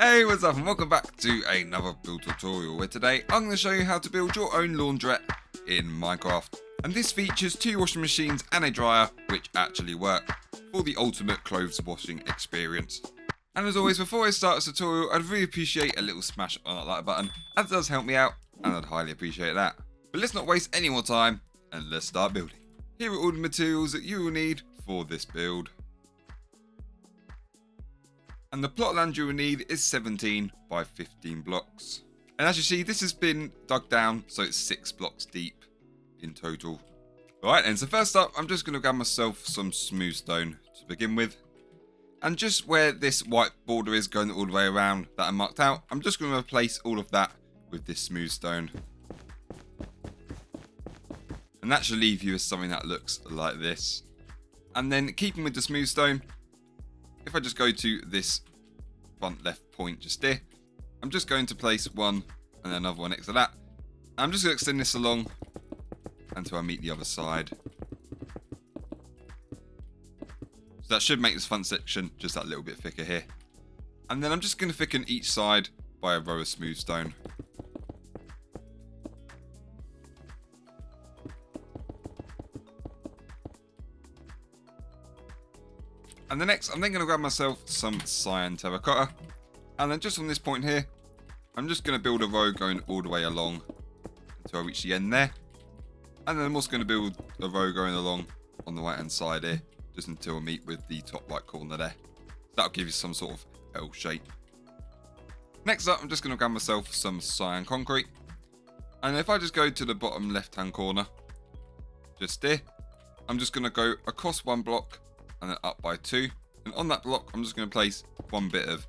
Hey, what's up and welcome back to another build tutorial where today I'm going to show you how to build your own laundrette in Minecraft. And this features 2 washing machines and a dryer which actually work for the ultimate clothes washing experience. And as always, before I start this tutorial, I'd really appreciate a little smash on that like button, as it does help me out and I'd highly appreciate that. But let's not waste any more time and let's start building. Here are all the materials that you will need for this build. And the plot of land you will need is 17 by 15 blocks. And as you see, this has been dug down, so it's 6 blocks deep in total. Alright then, so first up, I'm just going to grab myself some smooth stone to begin with. And just where this white border is going all the way around that I marked out, I'm just going to replace all of that with this smooth stone. And that should leave you with something that looks like this. And then keeping with the smooth stone, if I just go to this front left point just here, I'm just going to place one and another one next to that. I'm just going to extend this along until I meet the other side. So that should make this front section just that little bit thicker here. And then I'm just going to thicken each side by a row of smooth stone. And the next, I'm then going to grab myself some cyan terracotta. And then just on this point here, I'm just going to build a row going all the way along until I reach the end there. And then I'm also going to build a row going along on the right hand side here, just until I meet with the top right corner there. That'll give you some sort of L shape. Next up, I'm just going to grab myself some cyan concrete. And if I just go to the bottom left hand corner, just here, I'm just going to go across one block and then up by 2, and on that block I'm just going to place one bit of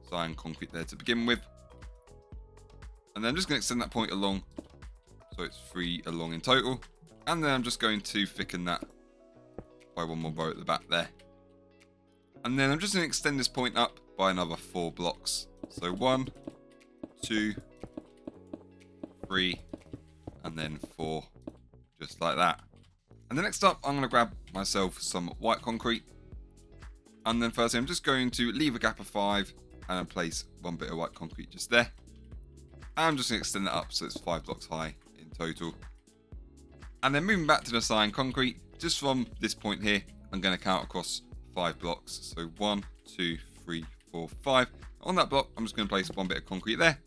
cyan concrete there to begin with, and then I'm just going to extend that point along so it's 3 along in total, and then I'm just going to thicken that by one more row at the back there, and then I'm just going to extend this point up by another 4 blocks, so 1, 2, 3 and then 4, just like that. And then next up, I'm going to grab myself some white concrete. And then firstly, I'm just going to leave a gap of 5 and then place one bit of white concrete just there. And I'm just going to extend that up so it's 5 blocks high in total. And then moving back to the cyan concrete, just from this point here, I'm going to count across 5 blocks. So 1, 2, 3, 4, 5. On that block, I'm just going to place one bit of concrete there.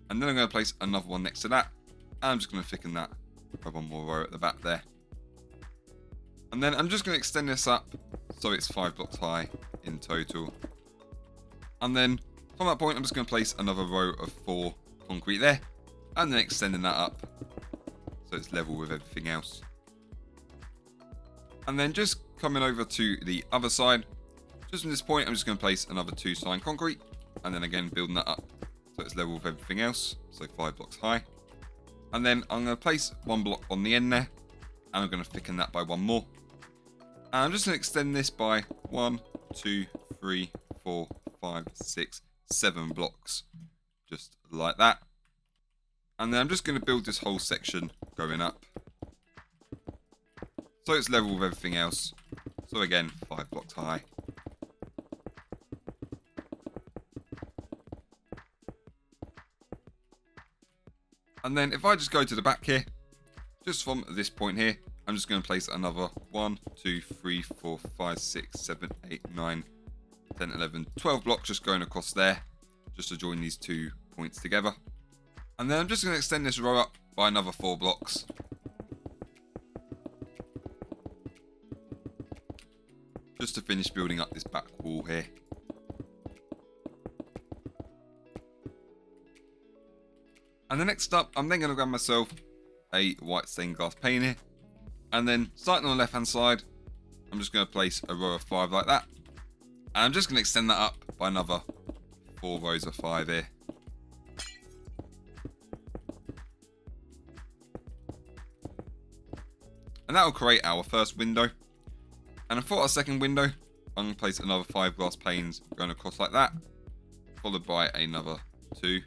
And then I'm going to place another one next to that. And I'm just going to thicken that by one more row at the back there. And then I'm just going to extend this up so it's 5 blocks high in total. And then from that point, I'm just going to place another row of 4 concrete there. And then extending that up so it's level with everything else. And then just coming over to the other side, just from this point, I'm just going to place another 2 cyan concrete. And then again, building that up so it's level with everything else, so 5 blocks high. And then I'm going to place one block on the end there. And I'm going to thicken that by one more. And I'm just going to extend this by 1, 2, 3, 4, 5, 6, 7 blocks. Just like that. And then I'm just going to build this whole section going up. So it's level with everything else. So again, 5 blocks high. And then if I just go to the back here, just from this point here, I'm just going to place another 1, 2, 3, 4, 5, 6, 7, 8, 9, 10, 11, 12 blocks just going across there, just to join these 2 points together. And then I'm just going to extend this row up by another 4 blocks. Just to finish building up this back wall here. And then next up, I'm then going to grab myself a white stained glass pane here. And then starting on the left hand side, I'm just going to place a row of 5 like that. And I'm just going to extend that up by another 4 rows of 5 here. And that will create our first window. And for our second window, I'm going to place another 5 glass panes going across like that. Followed by another 2.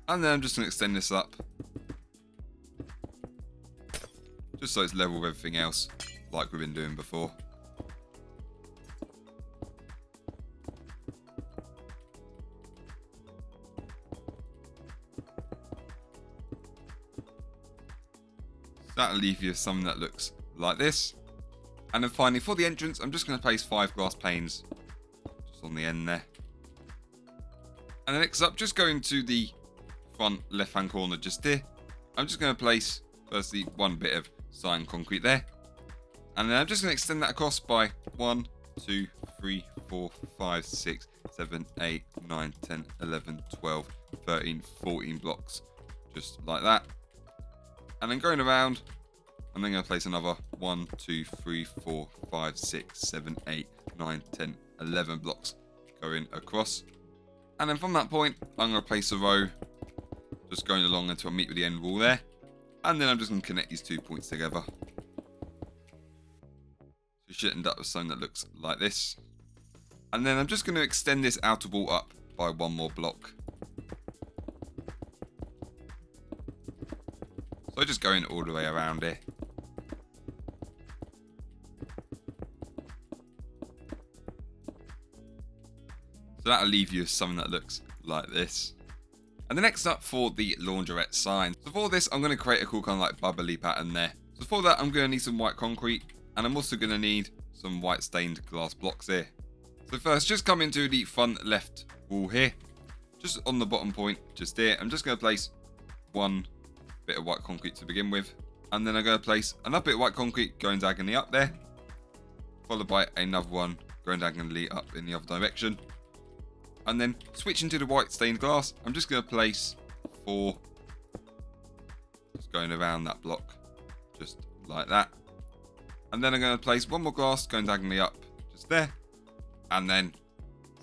And then I'm just going to extend this up. Just so it's level with everything else, like we've been doing before. So that'll leave you with something that looks like this. And then finally for the entrance, I'm just going to place 5 glass panes just on the end there. And then next up, just going to the front left hand corner just here, I'm just going to place firstly one bit of cyan concrete there. And then I'm just going to extend that across by 1, 2, 3, 4, 5, 6, 7, 8, 9, 10, 11, 12, 13, 14 blocks. Just like that. And then going around, I'm then going to place another 1, 2, 3, 4, 5, 6, 7, 8, 9, 10, 11 blocks going across. And then from that point, I'm going to place a row just going along until I meet with the end wall there. And then I'm just going to connect these 2 points together. So you should end up with something that looks like this. And then I'm just going to extend this outer wall up by 1 more block. So just going all the way around here. So that'll leave you with something that looks like this. And the next up for the Laundrette sign. So for this, I'm going to create a cool kind of like bubbly pattern there. So for that, I'm going to need some white concrete. And I'm also going to need some white stained glass blocks here. So first, just come into the front left wall here. Just on the bottom point, just here. I'm just going to place 1 bit of white concrete to begin with. And then I'm going to place another bit of white concrete going diagonally up there. Followed by another one going diagonally up in the other direction. And then switching to the white stained glass, I'm just going to place 4 just going around that block, just like that. And then I'm going to place 1 more glass going diagonally up, just there. And then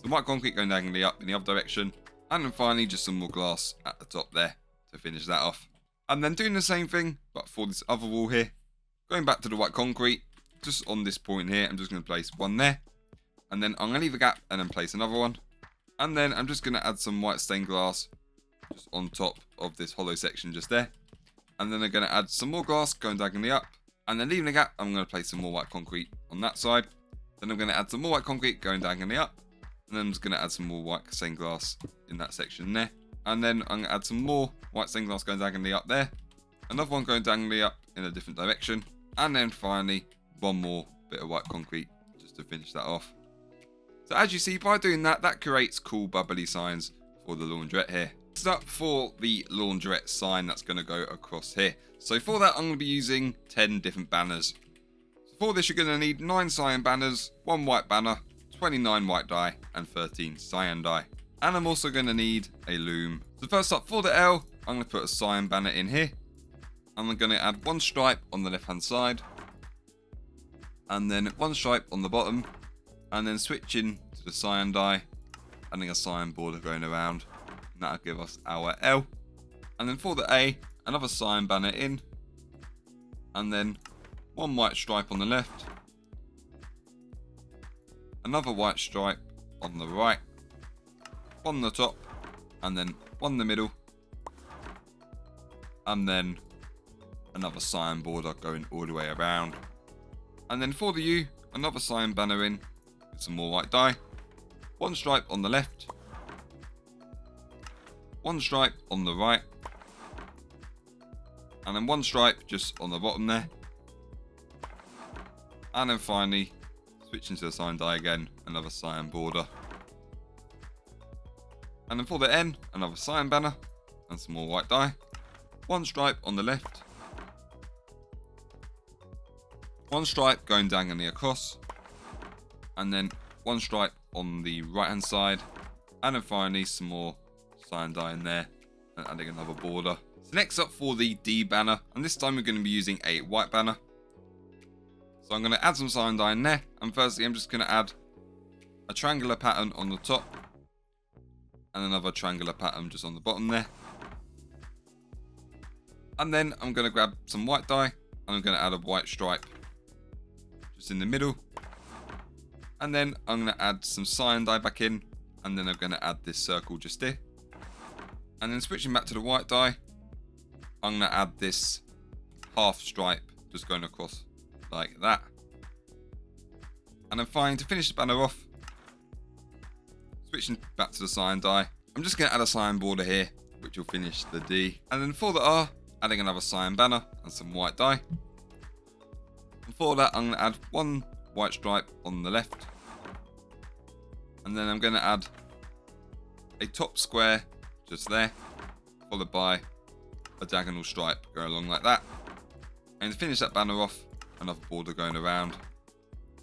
some white concrete going diagonally up in the other direction. And then finally just some more glass at the top there to finish that off. And then doing the same thing, but for this other wall here. Going back to the white concrete, just on this point here, I'm just going to place 1 there. And then I'm going to leave a gap and then place another one. And then I'm just going to add some white stained glass just on top of this hollow section just there. And then I'm going to add some more glass going diagonally up. And then leaving a gap, I'm going to place some more white concrete on that side. Then I'm going to add some more white concrete going diagonally up. And then I'm just going to add some more white stained glass in that section there. And then I'm going to add some more white stained glass going diagonally up there. Another one going diagonally up in a different direction. And then finally, 1 more bit of white concrete just to finish that off. So as you see, by doing that, that creates cool bubbly signs for the Laundrette here. Next up for the Laundrette sign that's going to go across here. So for that, I'm going to be using 10 different banners. So for this, you're going to need 9 cyan banners, 1 white banner, 29 white dye, and 13 cyan dye. And I'm also going to need a loom. So first up, for the L, I'm going to put a cyan banner in here. And I'm going to add 1 stripe on the left-hand side. And then 1 stripe on the bottom. And then switching to the cyan dye, adding a cyan border going around, and that'll give us our L. And then for the A, another cyan banner in, and then 1 white stripe on the left, another white stripe on the right, 1 on the top, and then 1 in the middle, and then another cyan border going all the way around. And then for the U, another cyan banner in, some more white dye, 1 stripe on the left, 1 stripe on the right, and then 1 stripe just on the bottom there. And then finally, switching to the cyan dye again, another cyan border. And then for the N, another cyan banner, and some more white dye, 1 stripe on the left, 1 stripe going diagonally across, and then 1 stripe on the right hand side, and then finally some more cyan dye in there, and adding another border. So next up for the D banner, and this time we're going to be using a white banner. So I'm going to add some cyan dye in there, and firstly I'm just going to add a triangular pattern on the top, and another triangular pattern just on the bottom there. And then I'm going to grab some white dye, and I'm going to add a white stripe just in the middle. And then I'm going to add some cyan dye back in, and then I'm going to add this circle just here. And then switching back to the white dye, I'm going to add this half stripe just going across like that. And then finally, to finish the banner off, switching back to the cyan dye, I'm just going to add a cyan border here, which will finish the D. And then for the R, adding another cyan banner and some white dye. And for that, I'm going to add one white stripe on the left. And then I'm going to add a top square just there, followed by a diagonal stripe going along like that. And to finish that banner off, another border going around.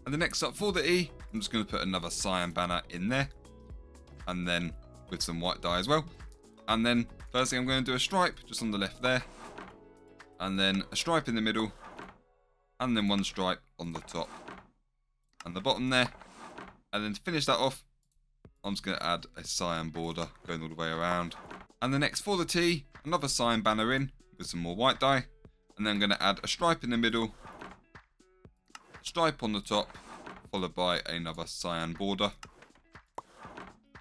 And the next up for the E, I'm just going to put another cyan banner in there. And then with some white dye as well. And then firstly I'm going to do a stripe just on the left there. And then a stripe in the middle. And then one stripe on the top and the bottom there. And then to finish that off, I'm just going to add a cyan border going all the way around. And the next for the T, another cyan banner in with some more white dye. And then I'm going to add a stripe in the middle, stripe on the top, followed by another cyan border.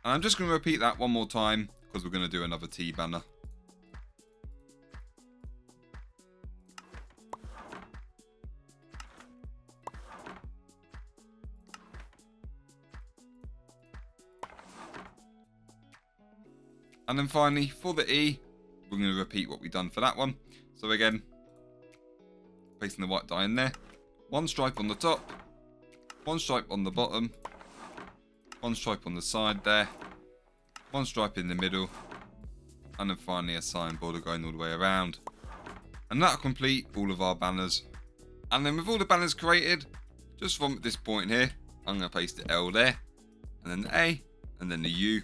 And I'm just going to repeat that one more time because we're going to do another T banner. And then finally, for the E, we're going to repeat what we've done for that one. So again, placing the white dye in there. One stripe on the top, one stripe on the bottom, one stripe on the side there, one stripe in the middle, and then finally a cyan border going all the way around. And that'll complete all of our banners. And then with all the banners created, just from this point here, I'm going to place the L there, and then the A, and then the U,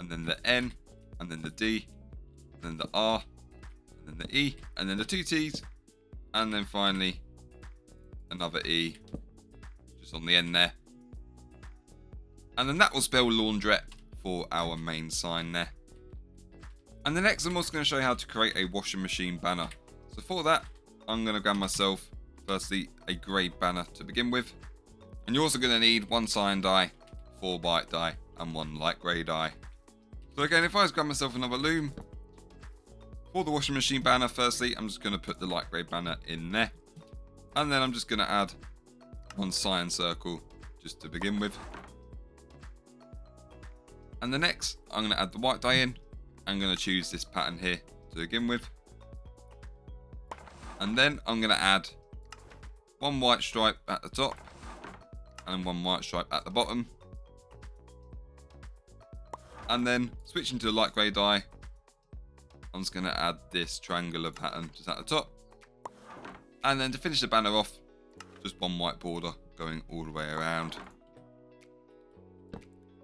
and then the N, and then the D, and then the R, and then the E, and then the two T's, and then finally another E just on the end there. And then that will spell Laundrette for our main sign there. And the next I'm also going to show you how to create a washing machine banner. So for that, I'm going to grab myself firstly a grey banner to begin with. And you're also going to need one cyan dye, 4 white dye, and 1 light grey dye. So again, if I just grab myself another loom, for the washing machine banner, firstly, I'm just going to put the light grey banner in there. And then I'm just going to add 1 cyan circle just to begin with. And the next, I'm going to add the white dye in. I'm going to choose this pattern here to begin with. And then I'm going to add 1 white stripe at the top and 1 white stripe at the bottom. And then switching to the light grey dye, I'm just going to add this triangular pattern just at the top. And then to finish the banner off, just 1 white border going all the way around.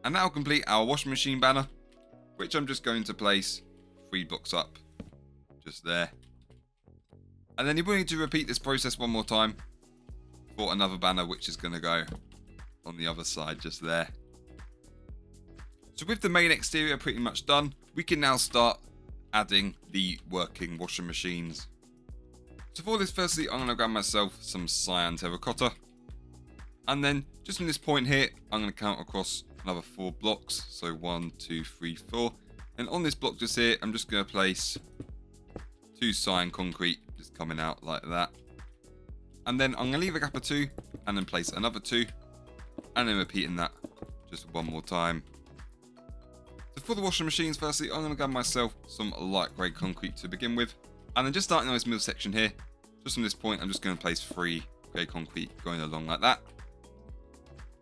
And that will complete our washing machine banner, which I'm just going to place 3 blocks up, just there. And then you will need to repeat this process one more time for another banner, which is going to go on the other side just there. So with the main exterior pretty much done, we can now start adding the working washing machines. So for this, firstly, I'm going to grab myself some cyan terracotta. And then just from this point here, I'm going to count across another 4 blocks. So 1, 2, 3, 4. And on this block just here, I'm just going to place 2 cyan concrete just coming out like that. And then I'm going to leave a gap of 2 and then place another 2. And then repeating that just one more time. So for the washing machines, firstly, I'm going to grab myself some light grey concrete to begin with. And then just starting on this middle section here, just from this point, I'm just going to place 3 grey concrete going along like that.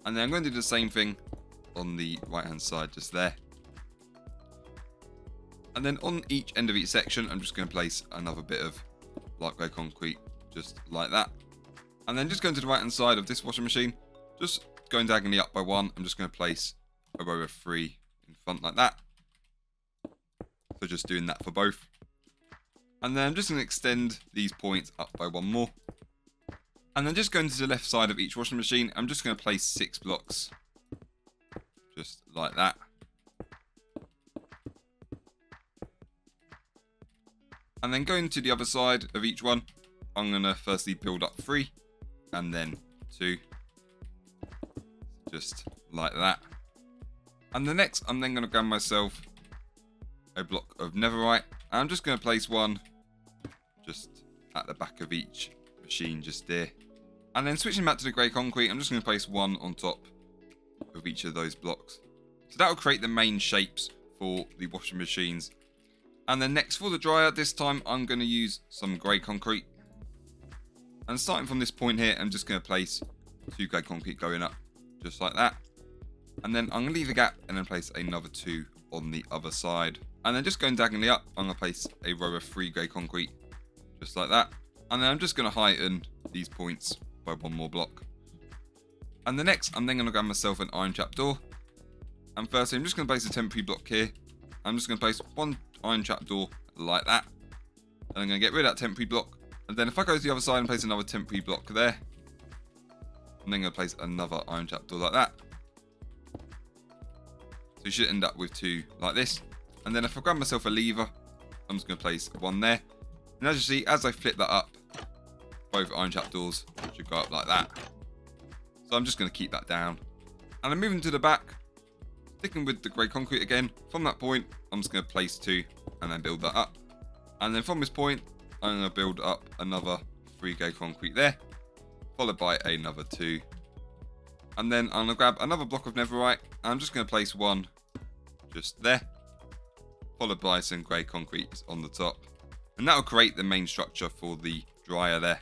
And then I'm going to do the same thing on the right hand side just there. And then on each end of each section, I'm just going to place another bit of light grey concrete just like that. And then just going to the right hand side of this washing machine, just going diagonally up by 1, I'm just going to place a row of 3 in front like that. So just doing that for both. And then I'm just going to extend these points up by 1 more. And then just going to the left side of each washing machine, I'm just going to place 6 blocks. Just like that. And then going to the other side of each one, I'm going to firstly build up 3 and then 2. Just like that. And the next, I'm then going to grab myself a block of netherite. And I'm just going to place 1 just at the back of each machine just there. And then switching back to the grey concrete, I'm just going to place 1 on top of each of those blocks. So that will create the main shapes for the washing machines. And then next for the dryer, this time I'm going to use some grey concrete. And starting from this point here, I'm just going to place 2 grey concrete going up, just like that. And then I'm going to leave a gap and then place another 2 on the other side. And then just going diagonally up, I'm going to place a row of 3 grey concrete, just like that. And then I'm just going to heighten these points by 1 more block. And the next, I'm then going to grab myself an iron trapdoor. And firstly, I'm just going to place a temporary block here. I'm just going to place 1 iron trapdoor like that. And I'm going to get rid of that temporary block. And then if I go to the other side and place another temporary block there, I'm then going to place another iron trapdoor like that. So you should end up with 2 like this. And then if I grab myself a lever, I'm just going to place 1 there. And as you see, as I flip that up, both iron trapdoors should go up like that. So I'm just going to keep that down. And I'm moving to the back, sticking with the grey concrete again. From that point, I'm just going to place 2 and then build that up. And then from this point, I'm going to build up another 3 grey concrete there, followed by another 2. And then I'm going to grab another block of netherite, and I'm just going to place 1 just there, followed by some grey concrete on the top. And that will create the main structure for the dryer there.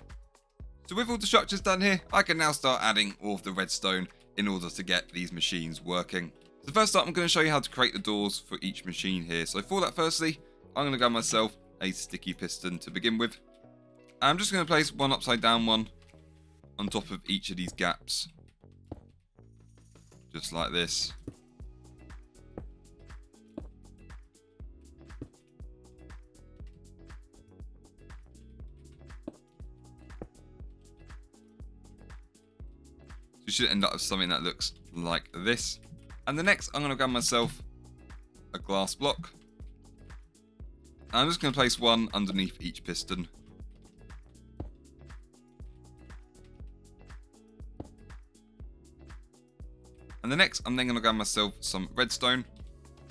So with all the structures done here, I can now start adding all of the redstone in order to get these machines working. So first up, I'm going to show you how to create the doors for each machine here. So for that, firstly, I'm going to grab myself a sticky piston to begin with. I'm just going to place 1 upside down one on top of each of these gaps. Just like this. So you should end up with something that looks like this. And the next, I'm going to grab myself a glass block. And I'm just going to place 1 underneath each piston. And the next, I'm then going to grab myself some redstone.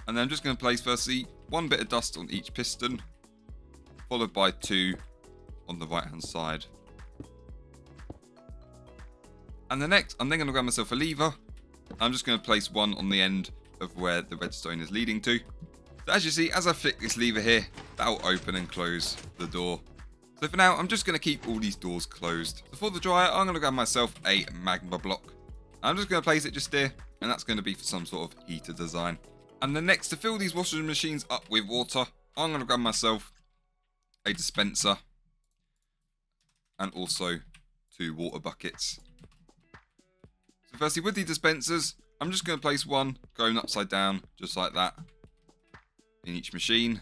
And then I'm just going to place firstly 1 bit of dust on each piston, followed by 2 on the right hand side. And the next, I'm then going to grab myself a lever. I'm just going to place 1 on the end of where the redstone is leading to. So as you see, as I flick this lever here, that will open and close the door. So for now, I'm just going to keep all these doors closed. So for the dryer, I'm going to grab myself a magma block. I'm just going to place it just here, and that's going to be for some sort of heater design. And then next, to fill these washing machines up with water, I'm going to grab myself a dispenser and also 2 water buckets. So firstly, with the dispensers, I'm just going to place 1 going upside down, just like that, in each machine.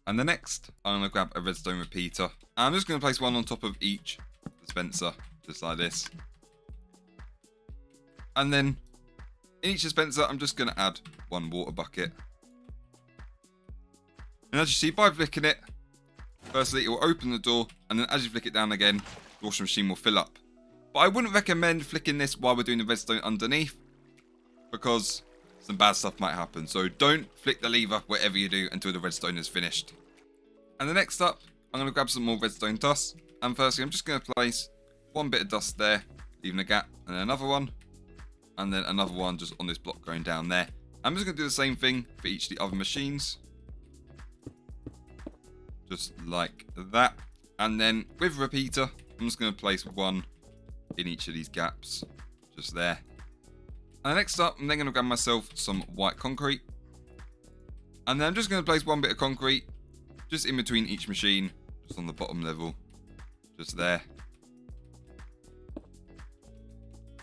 And the next, I'm going to grab a redstone repeater. And I'm just going to place 1 on top of each dispenser, just like this. And then in each dispenser, I'm just going to add 1 water bucket. And as you see, by flicking it, firstly, it will open the door, and then as you flick it down again, the washing machine will fill up. But I wouldn't recommend flicking this while we're doing the redstone underneath, because some bad stuff might happen. So don't flick the lever whatever you do until the redstone is finished. And the next up, I'm going to grab some more redstone dust. And firstly, I'm just going to place 1 bit of dust there, leaving a gap, and then another one. And then another one just on this block going down there. I'm just going to do the same thing for each of the other machines. Just like that. And then with a repeater, I'm just going to place 1 in each of these gaps. Just there. And next up, I'm then going to grab myself some white concrete. And then I'm just going to place 1 bit of concrete just in between each machine, just on the bottom level. Just there.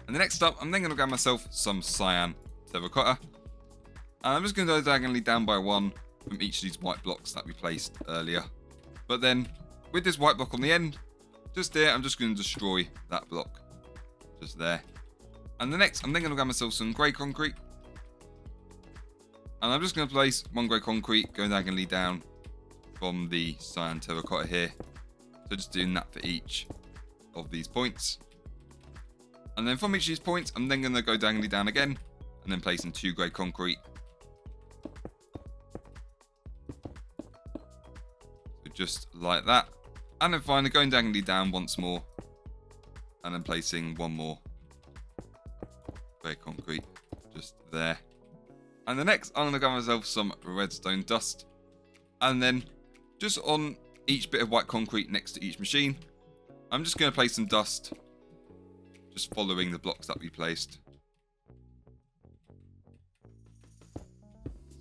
And the next up, I'm then going to grab myself some cyan terracotta. And I'm just going to go diagonally down by 1 from each of these white blocks that we placed earlier. But then, with this white block on the end, just there, I'm just going to destroy that block. Just there. And the next, I'm then going to grab myself some grey concrete. And I'm just going to place 1 grey concrete going diagonally down from the cyan terracotta here. So just doing that for each of these points. And then from each of these points, I'm then going to go diagonally down again, and then placing 2 grey concrete. So just like that. And then finally going diagonally down once more, and then placing 1 more grey concrete just there. And the next, I'm going to grab myself some redstone dust. And then, just on each bit of white concrete next to each machine, I'm just going to place some dust, just following the blocks that we placed.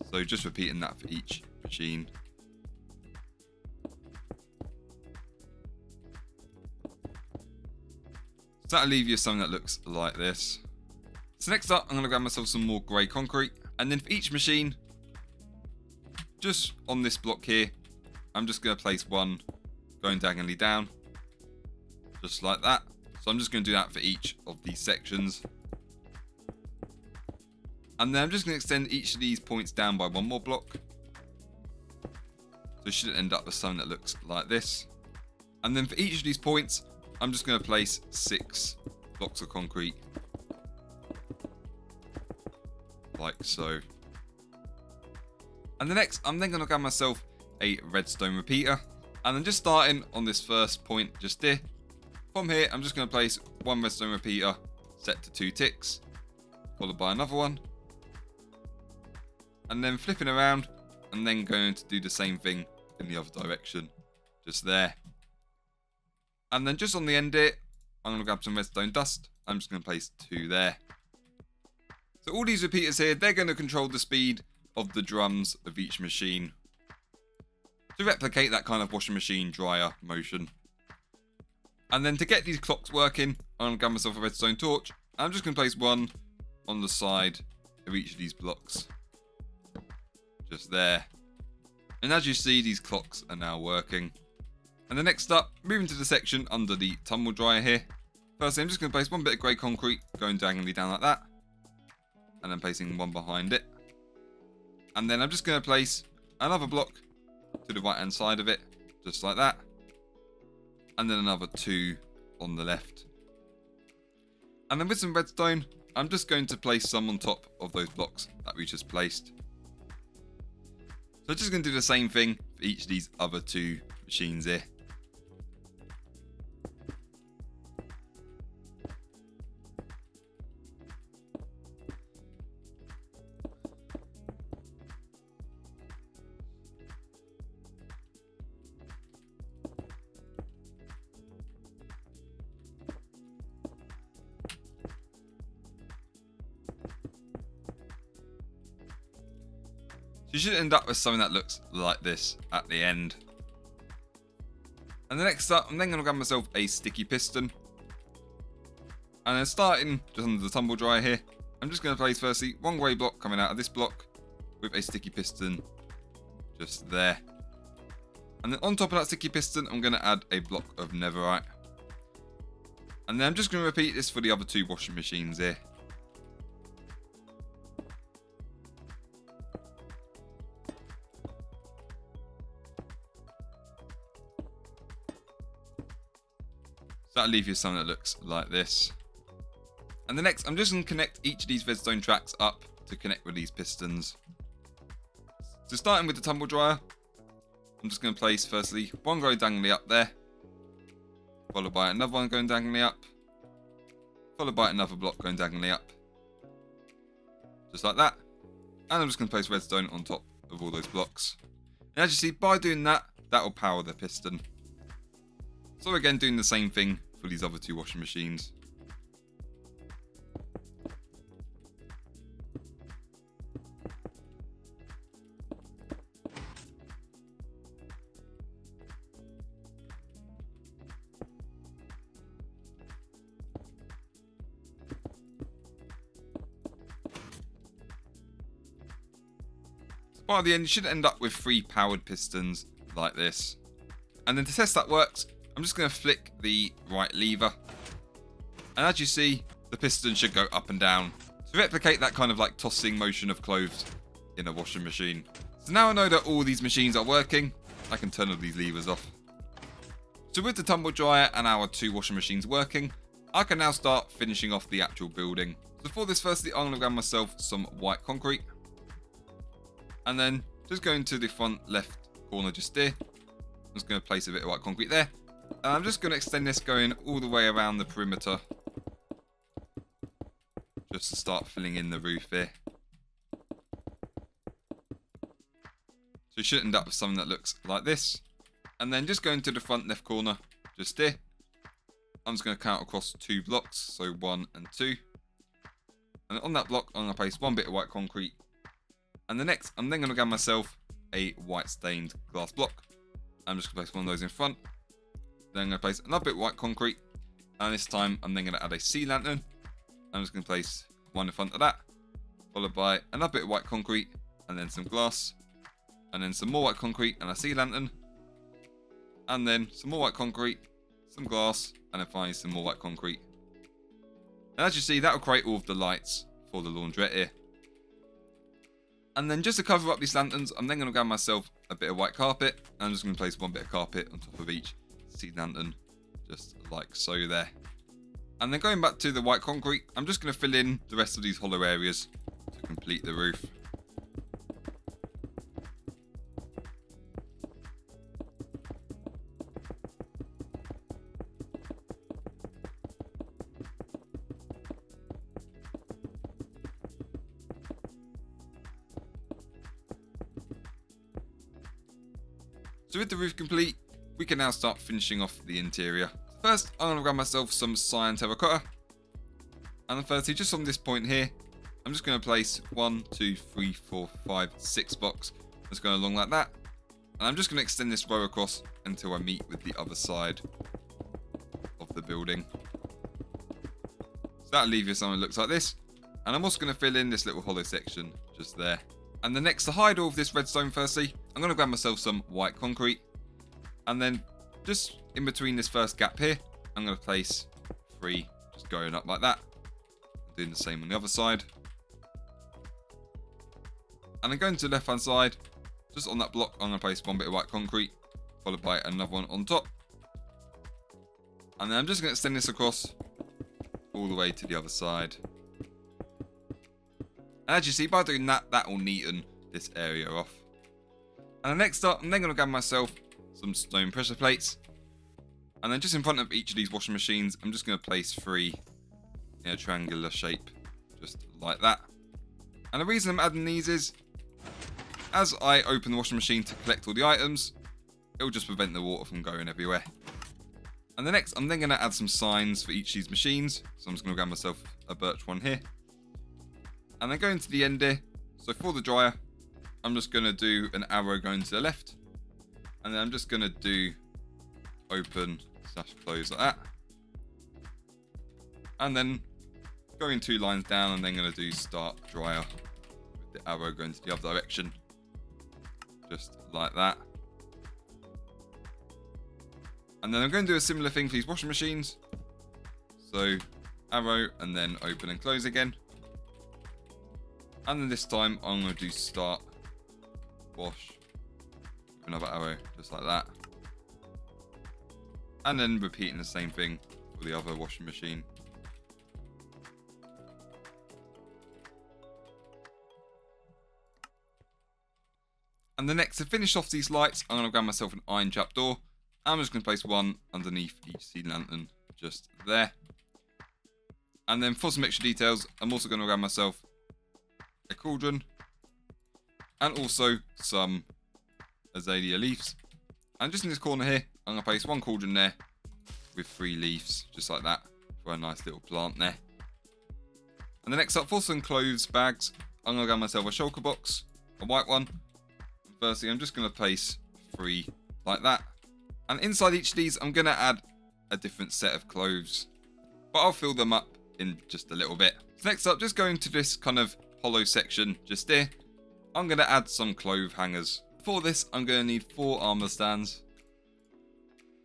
So just repeating that for each machine. So that'll leave you something that looks like this. So next up, I'm going to grab myself some more grey concrete. And then for each machine, just on this block here, I'm just going to place one going diagonally down. Just like that. So I'm just going to do that for each of these sections. And then I'm just going to extend each of these points down by one more block. So it should end up with something that looks like this. And then for each of these points, I'm just going to place 6 blocks of concrete. Like so. And the next, I'm then going to grab myself a redstone repeater. And I'm just starting on this first point just here. From here, I'm just going to place one redstone repeater set to 2 ticks. Followed by another one. And then flipping around. And then going to do the same thing in the other direction. Just there. And then just on the end here, I'm going to grab some redstone dust. I'm just going to place 2 there. So all these repeaters here, they're going to control the speed of the drums of each machine. To replicate that kind of washing machine dryer motion. And then to get these clocks working, I'm going to grab myself a redstone torch. I'm just going to place one on the side of each of these blocks. Just there. And as you see, these clocks are now working. And the next up, moving to the section under the tumble dryer here. Firstly, I'm just going to place one bit of grey concrete going diagonally down like that. And then placing one behind it. And then I'm just going to place another block to the right hand side of it. Just like that. And then another 2 on the left. And then with some redstone, I'm just going to place some on top of those blocks that we just placed. So I'm just going to do the same thing for each of these other 2 machines here. So you should end up with something that looks like this at the end. And the next up, I'm then going to grab myself a sticky piston. And then starting just under the tumble dryer here, I'm just going to place firstly one grey block coming out of this block with a sticky piston just there. And then on top of that sticky piston, I'm going to add a block of netherite. And then I'm just going to repeat this for the other 2 washing machines here. That'll leave you something that looks like this. And the next, I'm just going to connect each of these redstone tracks up to connect with these pistons. So starting with the tumble dryer, I'm just going to place firstly one going diagonally up there, followed by another one going diagonally up, followed by another block going diagonally up. Just like that. And I'm just going to place redstone on top of all those blocks. And as you see, by doing that, that will power the piston. So again, doing the same thing for these other 2 washing machines. So by the end, you should end up with 3 powered pistons like this. And then to test that works, I'm just going to flick the right lever. And as you see, the piston should go up and down. To replicate that kind of like tossing motion of clothes in a washing machine. So now I know that all these machines are working, I can turn all these levers off. So with the tumble dryer and our 2 washing machines working, I can now start finishing off the actual building. So for this, firstly, I'm going to grab myself some white concrete. And then just going to the front left corner just there. I'm just going to place a bit of white concrete there. And I'm just going to extend this going all the way around the perimeter. Just to start filling in the roof here. you should end up with something that looks like this. And then just going to the front left corner, just here. I'm just going to count across 2 blocks, so 1 and 2. And on that block, I'm going to place 1 bit of white concrete. And the next, I'm then going to grab myself a white stained glass block. I'm just going to place one of those in front. Then I'm going to place another bit of white concrete. And this time, I'm then going to add a sea lantern. I'm just going to place one in front of that. Followed by another bit of white concrete. And then some glass. And then some more white concrete and a sea lantern. And then some more white concrete, some glass, and then finally some more white concrete. And as you see, that will create all of the lights for the laundrette here. And then just to cover up these lanterns, I'm then going to grab myself a bit of white carpet. And I'm just going to place 1 bit of carpet on top of each sea lantern, just like so there. And then going back to the white concrete, I'm just going to fill in the rest of these hollow areas to complete the roof. So with the roof complete, we can now start finishing off the interior. First, I'm going to grab myself some cyan terracotta. And then firstly, just on this point here, I'm just going to place 1, 2, 3, 4, 5, 6 blocks. Just going along like that. And I'm just going to extend this row across until I meet with the other side of the building. So that'll leave you something that looks like this. And I'm also going to fill in this little hollow section just there. And then next, to hide all of this redstone firstly, I'm going to grab myself some white concrete. And then just in between this first gap here, I'm going to place 3 just going up like that. Doing the same on the other side. And then going to the left hand side, just on that block, I'm going to place 1 bit of white concrete, followed by another one on top. And then I'm just going to extend this across all the way to the other side. And as you see, by doing that, that will neaten this area off. And then next up, I'm then going to grab myself some stone pressure plates. And then just in front of each of these washing machines, I'm just going to place 3 in a triangular shape, just like that. And the reason I'm adding these is, as I open the washing machine to collect all the items, it will just prevent the water from going everywhere. And the next, I'm then going to add some signs for each of these machines. So I'm just going to grab myself a birch one here. And then going to the end here, so for the dryer, I'm just going to do an arrow going to the left. And then I'm just going to do open / close like that. And then going 2 lines down, and then going to do start dryer with the arrow going to the other direction. Just like that. And then I'm going to do a similar thing for these washing machines. So arrow and then open and close again. And then this time I'm going to do start wash with another arrow just like that. And then repeating the same thing for the other washing machine. And the next, to finish off these lights, I'm going to grab myself an iron trapdoor. I'm just going to place 1 underneath each sea lantern, just there. And then for some extra details, I'm also going to grab myself a cauldron. And also some azalea leaves. And just in this corner here, I'm going to place 1 cauldron there with 3 leaves, just like that, for a nice little plant there. And the next up, for some clothes bags, I'm going to grab myself a shulker box, a white one. Firstly, I'm just going to place 3 like that. And inside each of these, I'm going to add a different set of clothes. But I'll fill them up in just a little bit. So next up, just going to this kind of hollow section just here, I'm going to add some clothes hangers. For this, I'm going to need 4 armor stands.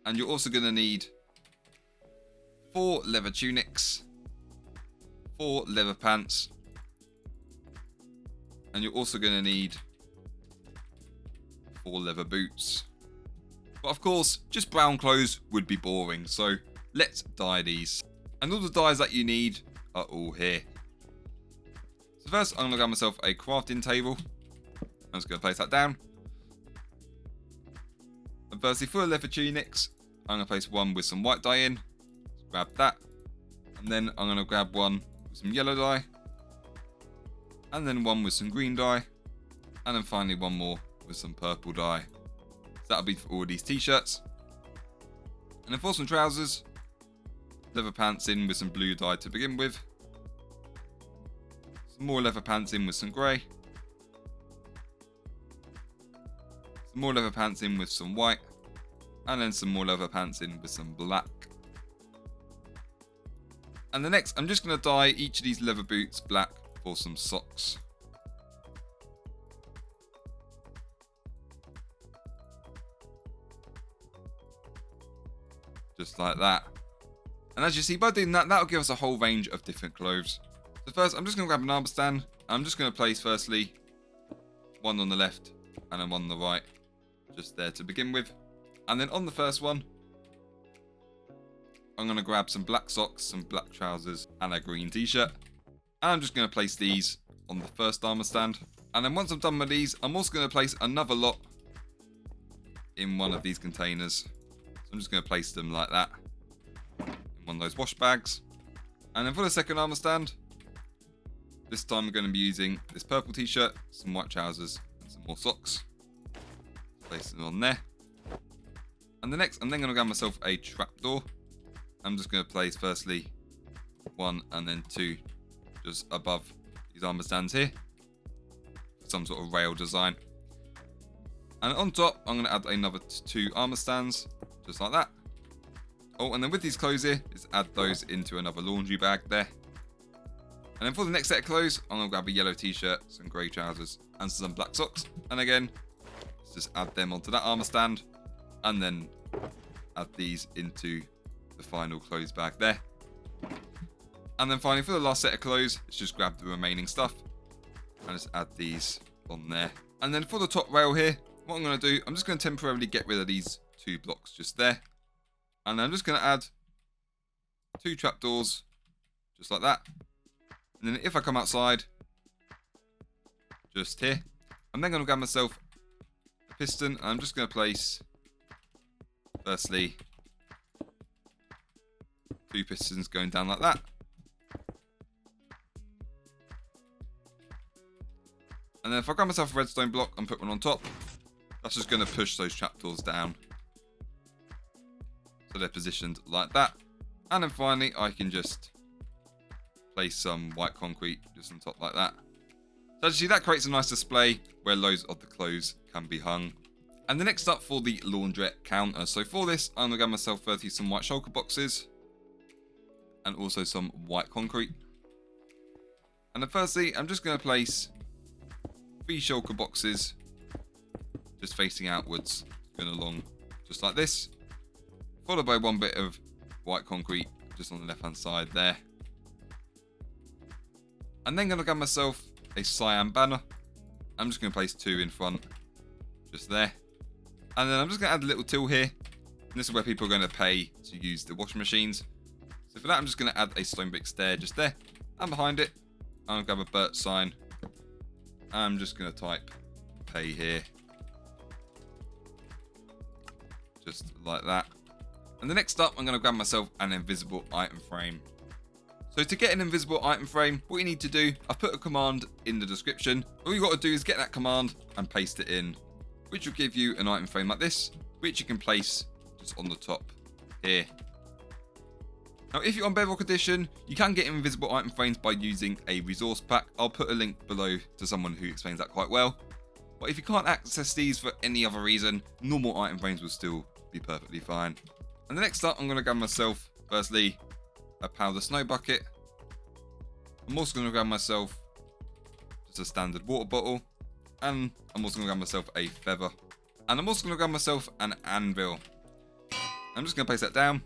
And you're also going to need 4 leather tunics, 4 leather pants. And you're also going to need 4 leather boots. But of course, just brown clothes would be boring, so let's dye these. And all the dyes that you need are all here. So first, I'm going to grab myself a crafting table. I'm just going to place that down. And firstly, for the leather tunics, I'm going to place 1 with some white dye in. Let's grab that. And then I'm going to grab 1 with some yellow dye. And then 1 with some green dye. And then finally 1 more with with some purple dye. So that'll be for all these t-shirts. And then for some trousers, leather pants in with some blue dye to begin with. Some more leather pants in with some grey. Some more leather pants in with some white. And then some more leather pants in with some black. And the next, I'm just going to dye each of these leather boots black for some socks. Just like that. And as you see, by doing that, that'll give us a whole range of different clothes. So first, I'm just going to grab an armor stand. I'm just going to place, firstly, one on the left and then one on the right. Just there to begin with. And then on the first one, I'm going to grab some black socks, some black trousers, and a green t-shirt. And I'm just going to place these on the first armor stand. And then once I'm done with these, I'm also going to place another lot in one of these containers. So I'm just going to place them like that in one of those wash bags. And then for the second armor stand, this time I'm going to be using this purple t-shirt, some white trousers, and some more socks. Place them on there. And the next, I'm then going to grab myself a trapdoor. I'm just going to place firstly 1 and then 2 just above these armor stands here. Some sort of rail design. And on top, I'm going to add another 2 armor stands, just like that. Oh, and then with these clothes here, is add those into another laundry bag there. And then for the next set of clothes, I'm going to grab a yellow t-shirt, some grey trousers, and some black socks. And again, let's just add them onto that armor stand. And then add these into the final clothes bag there. And then finally, for the last set of clothes, let's just grab the remaining stuff and just add these on there. And then for the top rail here, what I'm going to do, I'm just going to temporarily get rid of these 2 blocks just there. And I'm just going to add 2 trapdoors, just like that. And then if I come outside, just here, I'm then going to grab myself a piston. And I'm just going to place, firstly, 2 pistons going down like that. And then if I grab myself a redstone block and put one on top, that's just going to push those trapdoors down. So they're positioned like that. And then finally, I can just place some white concrete just on top like that. So as you see, that creates a nice display where loads of the clothes can be hung. And the next up for the laundrette counter. So for this, I'm going to grab myself 30 some white shulker boxes. And also some white concrete. And then firstly, I'm just going to place 3 shulker boxes just facing outwards, going along just like this. Followed by 1 bit of white concrete just on the left hand side there. And then going to grab myself a cyan banner. I'm just going to place 2 in front, just there. And then I'm just going to add a little till here. And this is where people are going to pay to use the washing machines. So for that, I'm just going to add a stone brick stair just there. And behind it, I'm going to grab a birch sign. I'm just going to type pay here. Just like that. And the next up, I'm going to grab myself an invisible item frame. So to get an invisible item frame, what you need to do, I've put a command in the description. All you got to do is get that command and paste it in, which will give you an item frame like this, which you can place just on the top here. Now, if you're on Bedrock Edition, you can get invisible item frames by using a resource pack. I'll put a link below to someone who explains that quite well. But if you can't access these for any other reason, normal item frames will still be perfectly fine. And the next up, I'm going to grab myself, firstly, a powder snow bucket. I'm also going to grab myself just a standard water bottle. And I'm also going to grab myself a feather. And I'm also going to grab myself an anvil. I'm just going to place that down.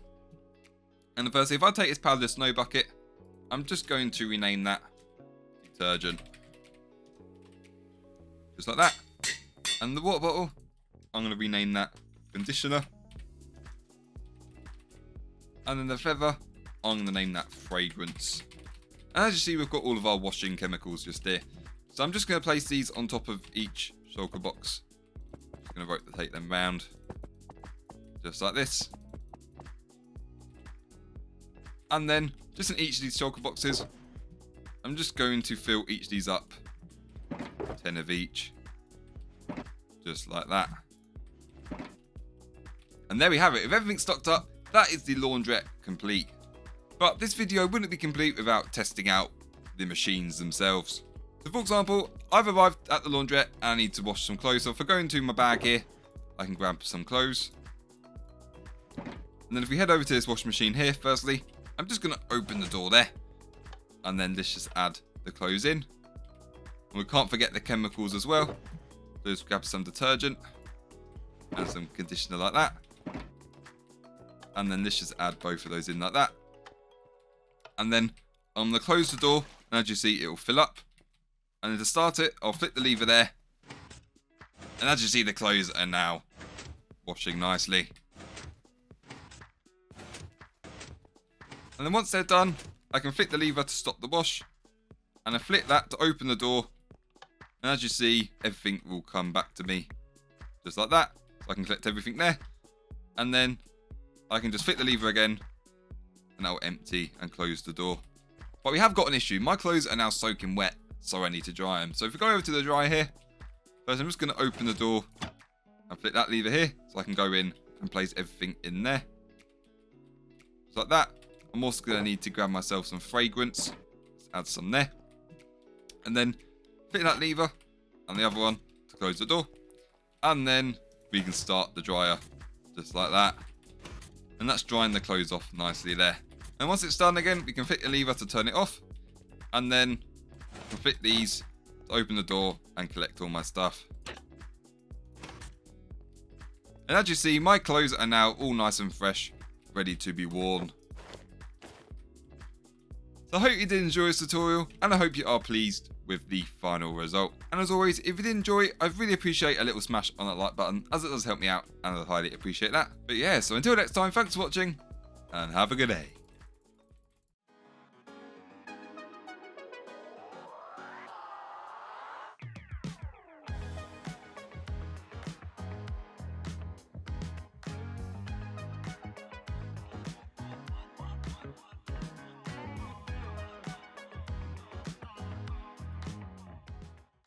And firstly, if I take this powder snow bucket, I'm just going to rename that detergent. Just like that. And the water bottle, I'm going to rename that conditioner. And then the feather, I'm going to name that fragrance. And as you see, we've got all of our washing chemicals just here. So I'm just going to place these on top of each shulker box. Just going to rotate them round. Just like this. And then, just in each of these shulker boxes, I'm just going to fill each of these up. 10 of each. Just like that. And there we have it. With everything stocked up, that is the laundrette complete. But this video wouldn't be complete without testing out the machines themselves. So for example, I've arrived at the laundrette and I need to wash some clothes. So if I go into my bag here, I can grab some clothes. And then if we head over to this washing machine here, firstly, I'm just going to open the door there. And then let's just add the clothes in. And we can't forget the chemicals as well. So just grab some detergent and some conditioner like that. And then let's just add both of those in like that. And then I'm going to close the door, and as you see, it will fill up. And then to start it, I'll flick the lever there. And as you see, the clothes are now washing nicely. And then once they're done, I can flick the lever to stop the wash. And I flick that to open the door. And as you see, everything will come back to me. Just like that. So I can collect everything there. And then I can just flick the lever again. And that will empty and close the door. But we have got an issue. My clothes are now soaking wet, so I need to dry them. So if we go over to the dryer here, first I'm just going to open the door and flick that lever here, so I can go in and place everything in there. Just like that. I'm also going to need to grab myself some fragrance. Let's add some there. And then flick that lever and the other one to close the door. And then we can start the dryer, just like that. And that's drying the clothes off nicely there. And once it's done again, we can flick the lever to turn it off. And then I can flick these to open the door and collect all my stuff. And as you see, my clothes are now all nice and fresh, ready to be worn. So I hope you did enjoy this tutorial, and I hope you are pleased with the final result. And as always, if you did enjoy, I'd really appreciate a little smash on that like button, as it does help me out, and I highly appreciate that. But yeah, so until next time, thanks for watching, and have a good day.